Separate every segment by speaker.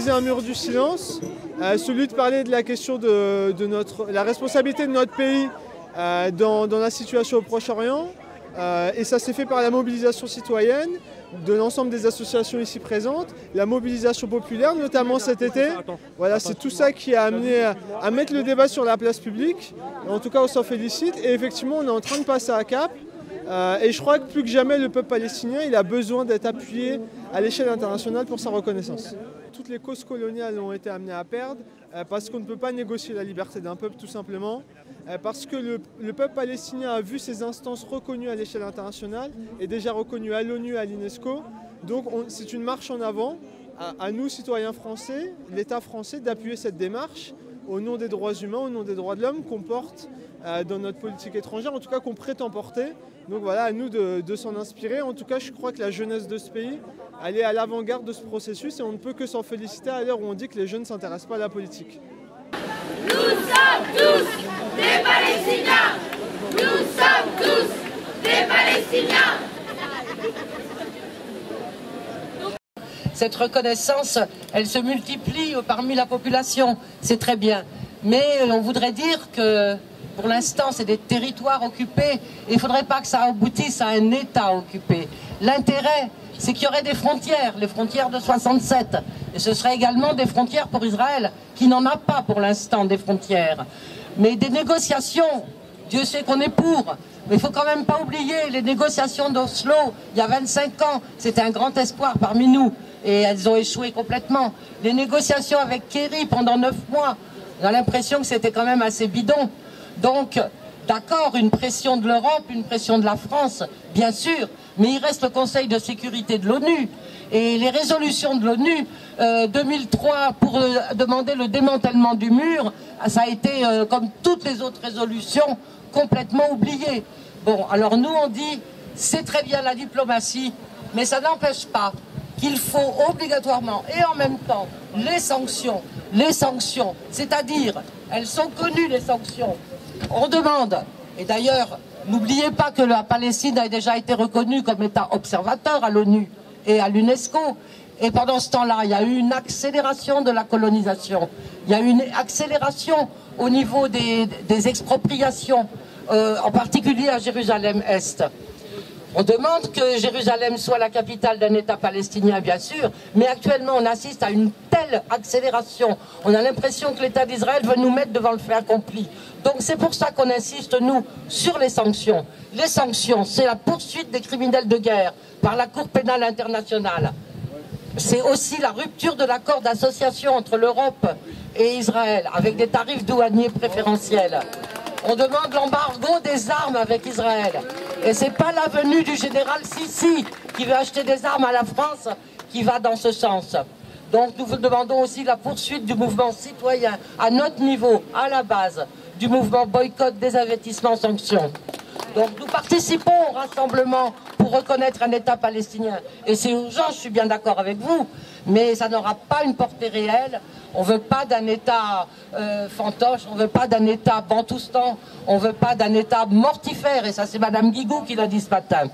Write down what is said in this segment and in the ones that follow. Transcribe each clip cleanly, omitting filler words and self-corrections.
Speaker 1: briser un mur du silence, celui de parler de la question de la responsabilité de notre pays dans la situation au Proche-Orient. Et ça s'est fait par la mobilisation citoyenne de l'ensemble des associations ici présentes, la mobilisation populaire, notamment cet été. Voilà, c'est tout ça qui a amené à mettre le débat sur la place publique. En tout cas, on s'en félicite. Et effectivement, on est en train de passer à cap. Et je crois que plus que jamais, le peuple palestinien, il a besoin d'être appuyé à l'échelle internationale pour sa reconnaissance. Toutes les causes coloniales ont été amenées à perdre parce qu'on ne peut pas négocier la liberté d'un peuple tout simplement, parce que le peuple palestinien a vu ses instances reconnues à l'échelle internationale et déjà reconnues à l'ONU et à l'UNESCO. Donc c'est une marche en avant, à nous citoyens français, l'État français, d'appuyer cette démarche au nom des droits humains, au nom des droits de l'homme qu'on porte dans notre politique étrangère, en tout cas qu'on prétend porter. Donc voilà, à nous de s'en inspirer. En tout cas, je crois que la jeunesse de ce pays, elle est à l'avant-garde de ce processus et on ne peut que s'en féliciter à l'heure où on dit que les jeunes ne s'intéressent pas à la politique.
Speaker 2: Nous sommes tous des Palestiniens. Nous sommes tous des Palestiniens.
Speaker 3: Cette reconnaissance, elle se multiplie parmi la population, c'est très bien. Mais on voudrait dire que pour l'instant, c'est des territoires occupés et il ne faudrait pas que ça aboutisse à un État occupé. L'intérêt, c'est qu'il y aurait des frontières, les frontières de 67. Et ce serait également des frontières pour Israël, qui n'en a pas pour l'instant des frontières. Mais des négociations, Dieu sait qu'on est pour. Mais il ne faut quand même pas oublier les négociations d'Oslo, il y a 25 ans. C'était un grand espoir parmi nous. Et elles ont échoué complètement. Les négociations avec Kerry pendant 9 mois, on a l'impression que c'était quand même assez bidon. Donc, d'accord, une pression de l'Europe, une pression de la France, bien sûr, mais il reste le Conseil de sécurité de l'ONU. Et les résolutions de l'ONU, 2003, pour demander le démantèlement du mur, ça a été, comme toutes les autres résolutions, complètement oublié. Bon, alors nous on dit, c'est très bien la diplomatie, mais ça n'empêche pas qu'il faut obligatoirement et en même temps les sanctions, c'est-à-dire, elles sont connues les sanctions. On demande, et d'ailleurs, n'oubliez pas que la Palestine a déjà été reconnue comme État observateur à l'ONU et à l'UNESCO. Et pendant ce temps-là, il y a eu une accélération de la colonisation. Il y a eu une accélération au niveau des expropriations, en particulier à Jérusalem-Est. On demande que Jérusalem soit la capitale d'un État palestinien, bien sûr, mais actuellement on assiste à une telle accélération. On a l'impression que l'État d'Israël veut nous mettre devant le fait accompli. Donc c'est pour ça qu'on insiste, nous, sur les sanctions. Les sanctions, c'est la poursuite des criminels de guerre par la Cour pénale internationale. C'est aussi la rupture de l'accord d'association entre l'Europe et Israël, avec des tarifs douaniers préférentiels. On demande l'embargo des armes avec Israël. Et c'est pas la venue du général Sissi qui veut acheter des armes à la France qui va dans ce sens. Donc nous vous demandons aussi la poursuite du mouvement citoyen à notre niveau, à la base, du mouvement boycott, désinvestissement, sanctions. Donc nous participons au rassemblement pour reconnaître un État palestinien. Et c'est urgent, je suis bien d'accord avec vous, mais ça n'aura pas une portée réelle. On ne veut pas d'un État fantoche, on ne veut pas d'un État bantoustan, on ne veut pas d'un État mortifère. Et ça, c'est Madame Guigou qui l'a dit ce matin.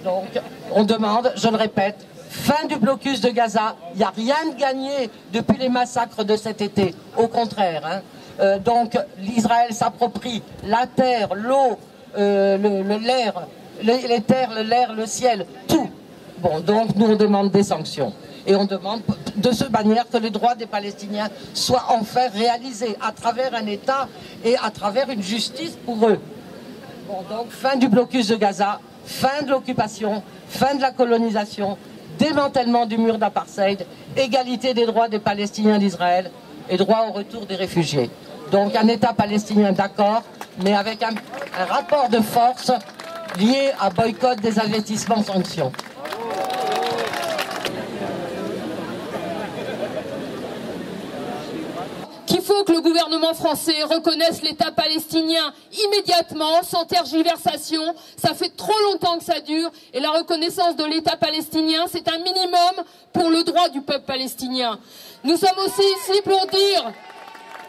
Speaker 3: Donc, on demande, je le répète, fin du blocus de Gaza. Il n'y a rien de gagné depuis les massacres de cet été. Au contraire. Hein. Donc, l'Israël s'approprie la terre, l'eau, l'air, les terres, l'air, le ciel, tout. Bon, donc, nous, on demande des sanctions. Et on demande de cette manière que les droits des Palestiniens soient enfin réalisés à travers un État et à travers une justice pour eux. Bon, donc fin du blocus de Gaza, fin de l'occupation, fin de la colonisation, démantèlement du mur d'apartheid, égalité des droits des Palestiniens d'Israël et droit au retour des réfugiés. Donc un État palestinien d'accord, mais avec un rapport de force lié à boycott, des investissements, sanctions.
Speaker 4: Qu'il faut que le gouvernement français reconnaisse l'État palestinien immédiatement, sans tergiversation. Ça fait trop longtemps que ça dure et la reconnaissance de l'État palestinien, c'est un minimum pour le droit du peuple palestinien. Nous sommes aussi ici pour dire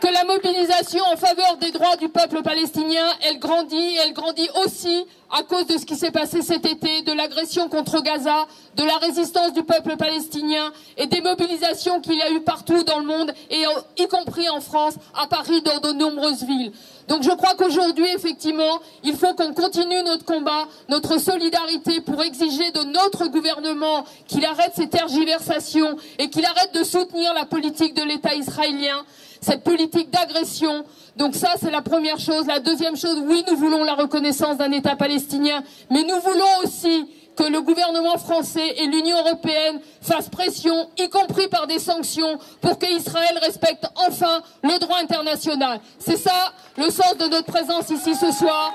Speaker 4: que la mobilisation en faveur des droits du peuple palestinien, elle grandit aussi à cause de ce qui s'est passé cet été, de l'agression contre Gaza, de la résistance du peuple palestinien et des mobilisations qu'il y a eu partout dans le monde, et y compris en France, à Paris, dans de nombreuses villes. Donc je crois qu'aujourd'hui, effectivement, il faut qu'on continue notre combat, notre solidarité pour exiger de notre gouvernement qu'il arrête ces tergiversations et qu'il arrête de soutenir la politique de l'État israélien, cette politique d'agression. Donc ça, c'est la première chose. La deuxième chose, oui, nous voulons la reconnaissance d'un État palestinien, mais nous voulons aussi que le gouvernement français et l'Union européenne fassent pression, y compris par des sanctions, pour qu'Israël respecte enfin le droit international. C'est ça le sens de notre présence ici ce soir.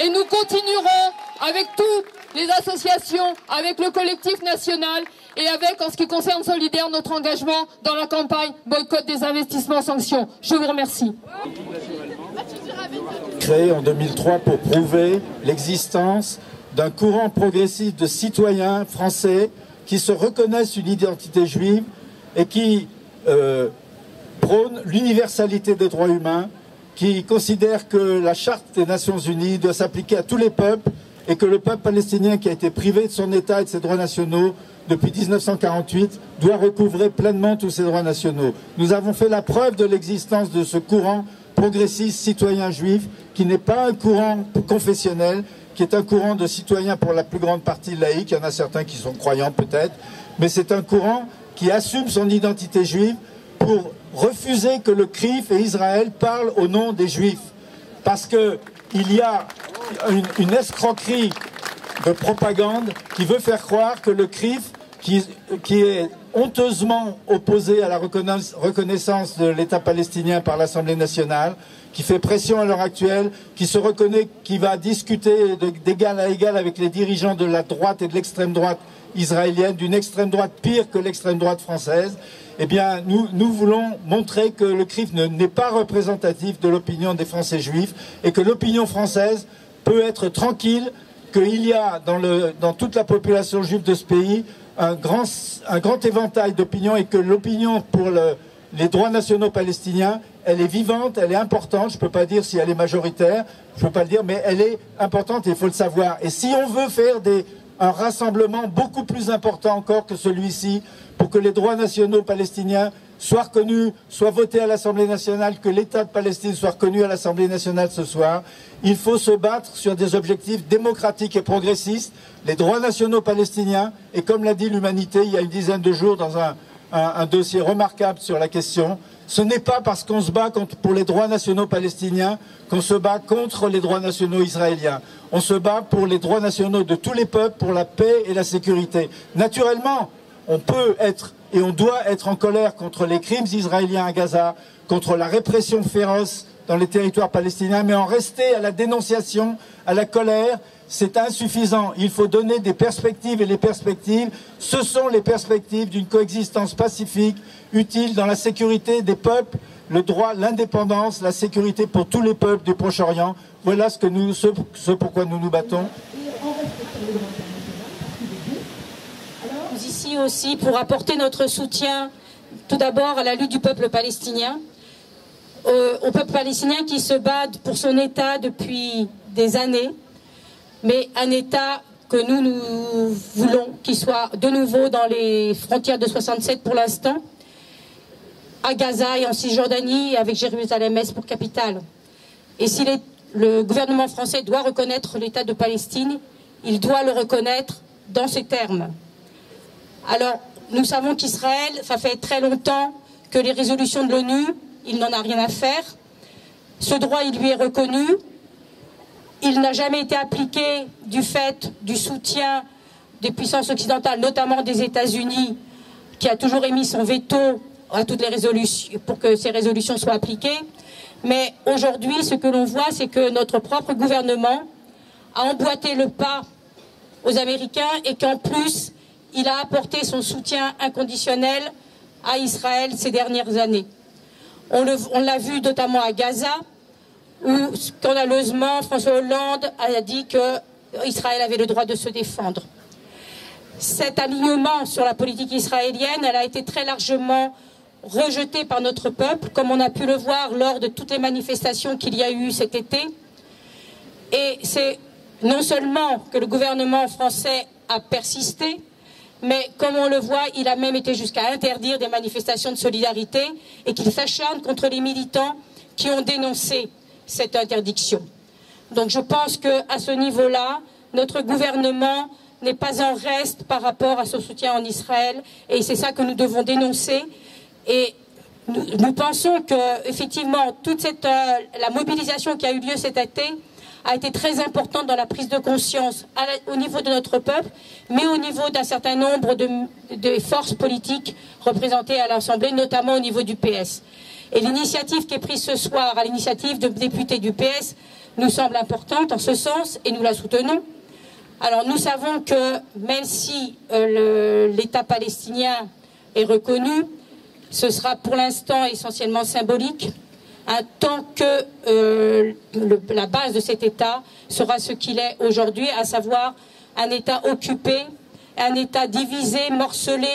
Speaker 4: Et nous continuerons avec toutes les associations, avec le collectif national et avec, en ce qui concerne Solidaire, notre engagement dans la campagne boycott des investissements sanctions. Je vous remercie.
Speaker 5: Créé en 2003 pour prouver l'existence d'un courant progressif de citoyens français qui se reconnaissent une identité juive et qui prônent l'universalité des droits humains, qui considèrent que la Charte des Nations Unies doit s'appliquer à tous les peuples et que le peuple palestinien qui a été privé de son État et de ses droits nationaux depuis 1948 doit recouvrer pleinement tous ses droits nationaux. Nous avons fait la preuve de l'existence de ce courant progressiste citoyen juif qui n'est pas un courant confessionnel, qui est un courant de citoyens pour la plus grande partie laïque, il y en a certains qui sont croyants peut-être, mais c'est un courant qui assume son identité juive pour refuser que le CRIF et Israël parlent au nom des Juifs. Parce qu'il y a une escroquerie de propagande qui veut faire croire que le CRIF, qui est honteusement opposé à la reconnaissance de l'État palestinien par l'Assemblée nationale, qui fait pression à l'heure actuelle, qui se reconnaît, qui va discuter d'égal à égal avec les dirigeants de la droite et de l'extrême droite israélienne, d'une extrême droite pire que l'extrême droite française, eh bien, nous voulons montrer que le CRIF n'est pas représentatif de l'opinion des Français juifs et que l'opinion française peut être tranquille, qu'il y a dans toute la population juive de ce pays un grand éventail d'opinions et que l'opinion pour les droits nationaux palestiniens, elle est vivante, elle est importante. Je ne peux pas dire si elle est majoritaire, je ne peux pas le dire, mais elle est importante et il faut le savoir. Et si on veut faire un rassemblement beaucoup plus important encore que celui-ci, pour que les droits nationaux palestiniens soient reconnus, soient votés à l'Assemblée nationale, que l'État de Palestine soit reconnu à l'Assemblée nationale ce soir, il faut se battre sur des objectifs démocratiques et progressistes, les droits nationaux palestiniens, et comme l'a dit l'Humanité il y a une dizaine de jours dans un dossier remarquable sur la question, ce n'est pas parce qu'on se bat pour les droits nationaux palestiniens qu'on se bat contre les droits nationaux israéliens. On se bat pour les droits nationaux de tous les peuples, pour la paix et la sécurité. Naturellement, on peut être et on doit être en colère contre les crimes israéliens à Gaza, contre la répression féroce dans les territoires palestiniens, mais en rester à la dénonciation, à la colère, c'est insuffisant. Il faut donner des perspectives et les perspectives, ce sont les perspectives d'une coexistence pacifique, utile dans la sécurité des peuples, le droit, l'indépendance, la sécurité pour tous les peuples du Proche-Orient. Voilà ce pourquoi nous nous battons.
Speaker 6: Ici aussi pour apporter notre soutien tout d'abord à la lutte du peuple palestinien, au peuple palestinien qui se bat pour son État depuis des années, mais un État que nous voulons qu'il soit de nouveau dans les frontières de 67 pour l'instant, à Gaza et en Cisjordanie avec Jérusalem-Est pour capitale. Et si le gouvernement français doit reconnaître l'État de Palestine, il doit le reconnaître dans ces termes. Alors, nous savons qu'Israël, ça fait très longtemps que les résolutions de l'ONU, il n'en a rien à faire. Ce droit, il lui est reconnu. Il n'a jamais été appliqué du fait du soutien des puissances occidentales, notamment des États-Unis, qui a toujours émis son veto à toutes les résolutions pour que ces résolutions soient appliquées. Mais aujourd'hui, ce que l'on voit, c'est que notre propre gouvernement a emboîté le pas aux Américains et qu'en plus, il a apporté son soutien inconditionnel à Israël ces dernières années. On l'a vu notamment à Gaza, où scandaleusement François Hollande a dit qu'Israël avait le droit de se défendre. Cet alignement sur la politique israélienne, elle a été très largement rejeté par notre peuple, comme on a pu le voir lors de toutes les manifestations qu'il y a eu cet été. Et c'est non seulement que le gouvernement français a persisté, mais comme on le voit, il a même été jusqu'à interdire des manifestations de solidarité et qu'il s'acharne contre les militants qui ont dénoncé cette interdiction. Donc je pense qu'à ce niveau-là, notre gouvernement n'est pas en reste par rapport à ce soutien en Israël et c'est ça que nous devons dénoncer. Et nous pensons que effectivement toute la mobilisation qui a eu lieu cet été a été très importante dans la prise de conscience au niveau de notre peuple, mais au niveau d'un certain nombre de forces politiques représentées à l'Assemblée, notamment au niveau du PS. Et l'initiative qui est prise ce soir à l'initiative de députés du PS nous semble importante en ce sens et nous la soutenons. Alors nous savons que même si l'État palestinien est reconnu, ce sera pour l'instant essentiellement symbolique, tant que la base de cet État sera ce qu'il est aujourd'hui, à savoir un État occupé, un État divisé, morcelé,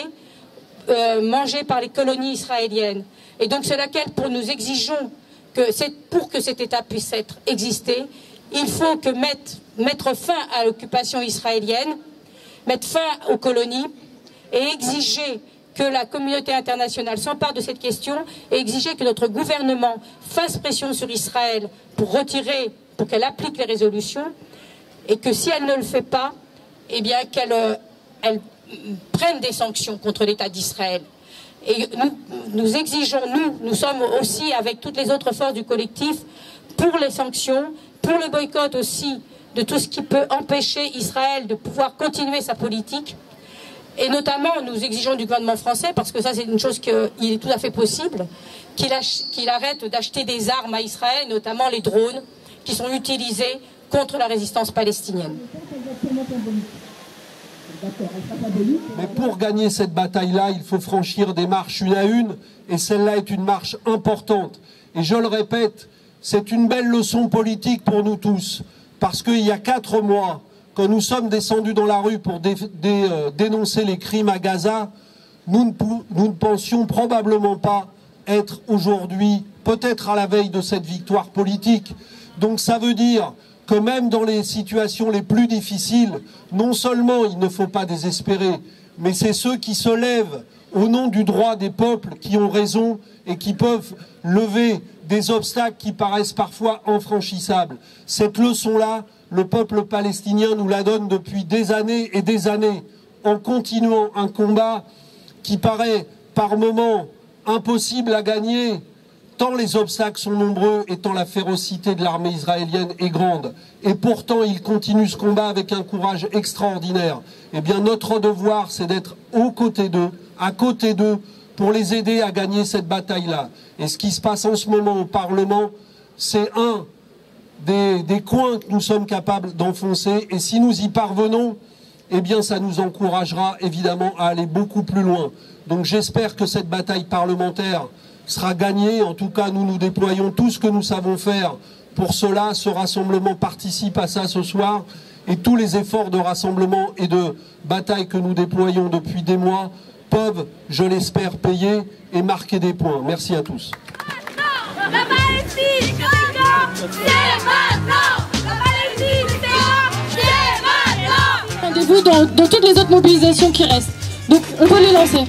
Speaker 6: mangé par les colonies israéliennes. Et donc c'est laquelle pour nous exigeons que pour que cet État puisse exister, il faut que mettre fin à l'occupation israélienne, mettre fin aux colonies et exiger que la communauté internationale s'empare de cette question et exiger que notre gouvernement fasse pression sur Israël pour qu'elle applique les résolutions et que si elle ne le fait pas, eh bien qu'elle prenne des sanctions contre l'État d'Israël. Et nous exigeons, nous sommes aussi avec toutes les autres forces du collectif pour les sanctions, pour le boycott aussi de tout ce qui peut empêcher Israël de pouvoir continuer sa politique. Et notamment, nous exigeons du gouvernement français, parce que ça c'est une chose qu'il est tout à fait possible, qu'il arrête d'acheter des armes à Israël, notamment les drones, qui sont utilisés contre la résistance palestinienne.
Speaker 7: Mais pour gagner cette bataille-là, il faut franchir des marches une à une, et celle-là est une marche importante. Et je le répète, c'est une belle leçon politique pour nous tous, parce qu'il y a 4 mois, quand nous sommes descendus dans la rue pour dénoncer les crimes à Gaza, nous ne pensions probablement pas être aujourd'hui, peut-être à la veille de cette victoire politique. Donc ça veut dire que même dans les situations les plus difficiles, non seulement il ne faut pas désespérer, mais c'est ceux qui se lèvent au nom du droit des peuples qui ont raison et qui peuvent lever des obstacles qui paraissent parfois infranchissables. Cette leçon-là, le peuple palestinien nous la donne depuis des années et des années, en continuant un combat qui paraît par moments impossible à gagner, tant les obstacles sont nombreux et tant la férocité de l'armée israélienne est grande. Et pourtant, il continue ce combat avec un courage extraordinaire. Eh bien, notre devoir, c'est d'être aux côtés d'eux, à côté d'eux, pour les aider à gagner cette bataille-là. Et ce qui se passe en ce moment au Parlement, c'est un des coins que nous sommes capables d'enfoncer. Et si nous y parvenons, eh bien, ça nous encouragera évidemment à aller beaucoup plus loin. Donc j'espère que cette bataille parlementaire sera gagnée. En tout cas, nous déployons tout ce que nous savons faire pour cela. Ce rassemblement participe à ça ce soir. Et tous les efforts de rassemblement et de bataille que nous déployons depuis des mois peuvent, je l'espère, payer et marquer des points. Merci à tous.
Speaker 2: La Palestine, c'est maintenant. La Palestine, c'est maintenant.
Speaker 4: Rendez-vous dans toutes les autres mobilisations qui restent. Donc on peut les lancer.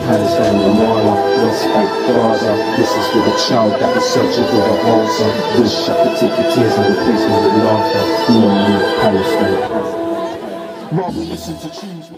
Speaker 8: Palestine Memorial, respect Gaza. This is for the child that is searching for the answer. This shut the ticket tears and replace me with laughter. Me and you, Palestine. Rather listen to choose me.